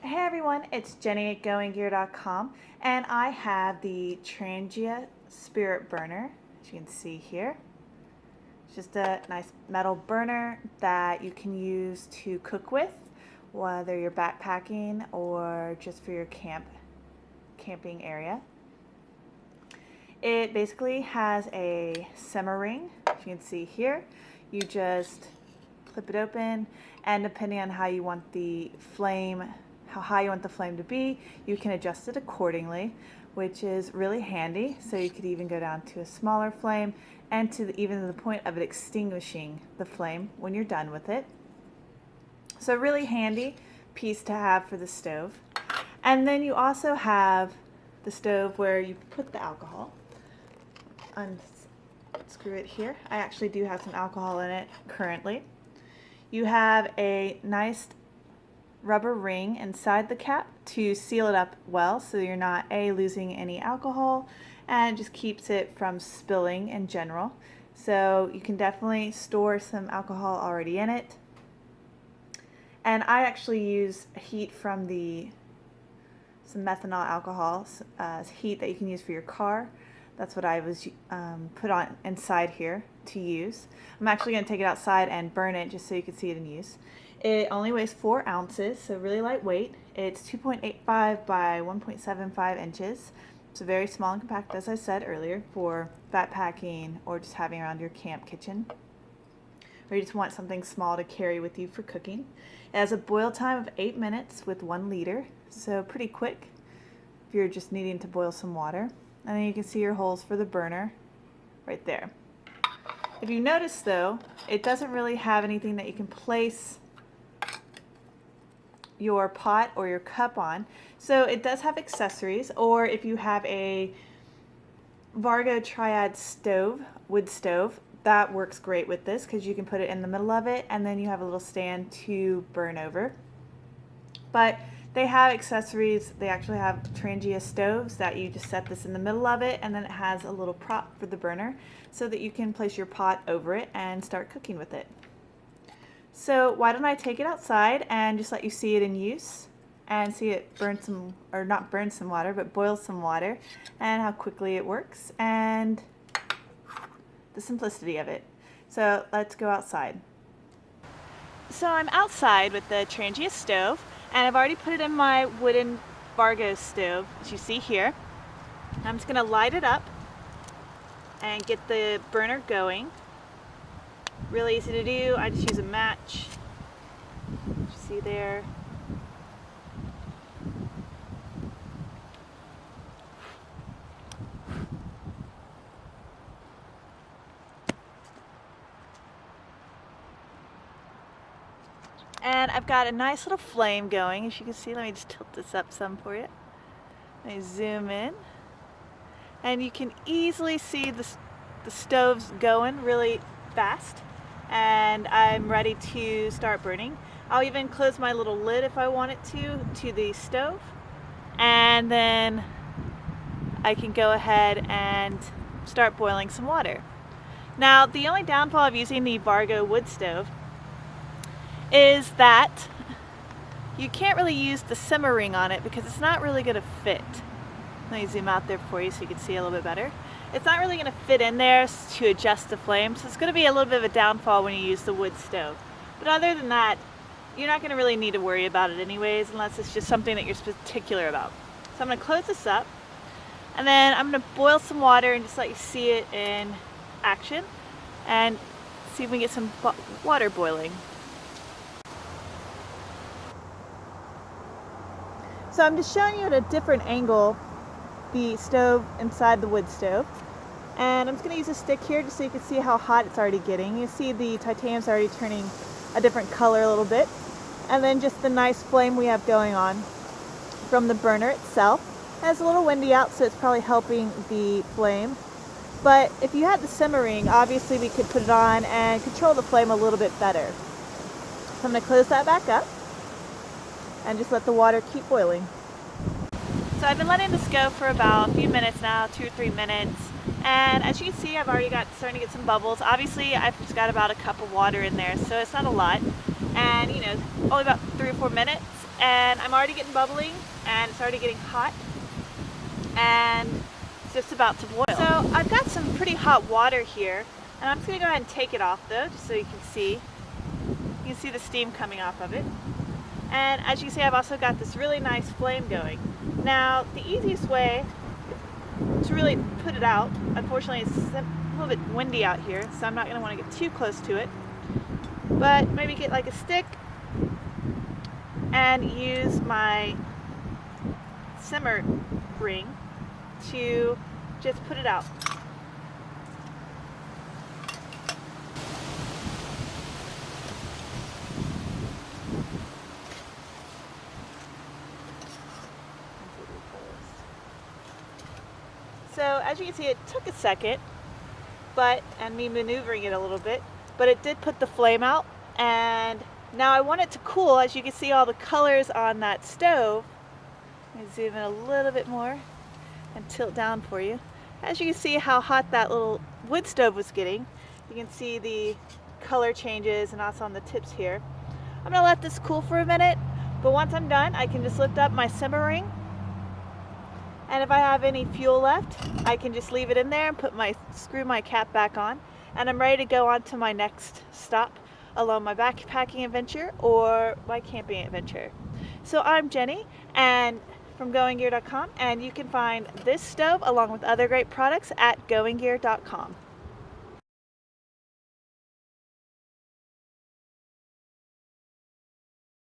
Hey everyone, it's Jenny at goinggear.com, and I have the Trangia Spirit Burner, as you can see here. It's just a nice metal burner that you can use to cook with, whether you're backpacking or just for your camping area. It basically has a simmer ring, as you can see here. You just clip it open, and depending on how you want the flame, how high you want the flame to be, you can adjust it accordingly, which is really handy. So you could even go down to a smaller flame and even the point of it extinguishing the flame when you're done with it. So really handy piece to have for the stove. And then you also have the stove where you put the alcohol. Unscrew it here. I actually do have some alcohol in it currently. You have a nice rubber ring inside the cap to seal it up well, so you're not losing any alcohol, and it just keeps it from spilling in general. So you can definitely store some alcohol already in it. And I actually use heat from some methanol alcohol, heat that you can use for your car. That's what I was put on inside here to use. I'm actually going to take it outside and burn it just so you can see it in use. It only weighs 4 ounces, so really lightweight. It's 2.85 by 1.75 inches. It's very small and compact, as I said earlier, for backpacking or just having around your camp kitchen, or you just want something small to carry with you for cooking. It has a boil time of 8 minutes with 1 liter, so pretty quick if you're just needing to boil some water. And then you can see your holes for the burner right there. If you notice though, it doesn't really have anything that you can place your pot or your cup on. So it does have accessories, or if you have a Vargo Triad stove, wood stove, that works great with this because you can put it in the middle of it and then you have a little stand to burn over. But they have accessories. They actually have Trangia stoves that you just set this in the middle of it, and then it has a little prop for the burner so that you can place your pot over it and start cooking with it. So why don't I take it outside and just let you see it in use and see it burn some, or not burn some water, but boil some water, and how quickly it works and the simplicity of it. So let's go outside. So I'm outside with the Trangia stove, and I've already put it in my wooden Vargo stove, as you see here. I'm just going to light it up and get the burner going. Really easy to do. I just use a match. You see there. And I've got a nice little flame going, as you can see. Let me just tilt this up some for you. Let me zoom in. And you can easily see the stove's going really fast. And I'm ready to start burning. I'll even close my little lid if I want it to the stove. And then I can go ahead and start boiling some water. Now, the only downfall of using the Vargo wood stove is that you can't really use the simmer ring on it because it's not really going to fit. Let me zoom out there for you so you can see a little bit better. It's not really going to fit in there to adjust the flame, so it's going to be a little bit of a downfall when you use the wood stove. But other than that, you're not going to really need to worry about it anyways, unless it's just something that you're particular about. So I'm going to close this up, and then I'm going to boil some water and just let you see it in action and see if we can get some water boiling. So I'm just showing you at a different angle the stove inside the wood stove. And I'm just going to use a stick here just so you can see how hot it's already getting. You see the titanium's already turning a different color a little bit. And then just the nice flame we have going on from the burner itself. And it's a little windy out, so it's probably helping the flame. But if you had the simmer ring, obviously we could put it on and control the flame a little bit better. So I'm going to close that back up and just let the water keep boiling. So I've been letting this go for about a few minutes now, 2 or 3 minutes. And as you can see, I've already starting to get some bubbles. Obviously, I've just got about a cup of water in there, so it's not a lot. and you know, only about 3 or 4 minutes, and I'm already getting bubbling, and it's already getting hot, and it's just about to boil. So I've got some pretty hot water here, and I'm just gonna go ahead and take it off though, just so you can see. You can see the steam coming off of it. And as you can see, I've also got this really nice flame going. Now, the easiest way to really put it out, unfortunately it's a little bit windy out here, so I'm not gonna wanna get too close to it, but maybe get like a stick and use my simmer ring to just put it out. So as you can see, it took a second, and me maneuvering it a little bit, but it did put the flame out, and now I want it to cool. As you can see all the colors on that stove. Let me zoom in a little bit more and tilt down for you. As you can see how hot that little wood stove was getting, you can see the color changes and also on the tips here. I'm gonna let this cool for a minute, but once I'm done, I can just lift up my simmer ring, and if I have any fuel left, I can just leave it in there and screw my cap back on, and I'm ready to go on to my next stop along my backpacking adventure or my camping adventure. So I'm Jenny, and from goinggear.com, and you can find this stove along with other great products at goinggear.com.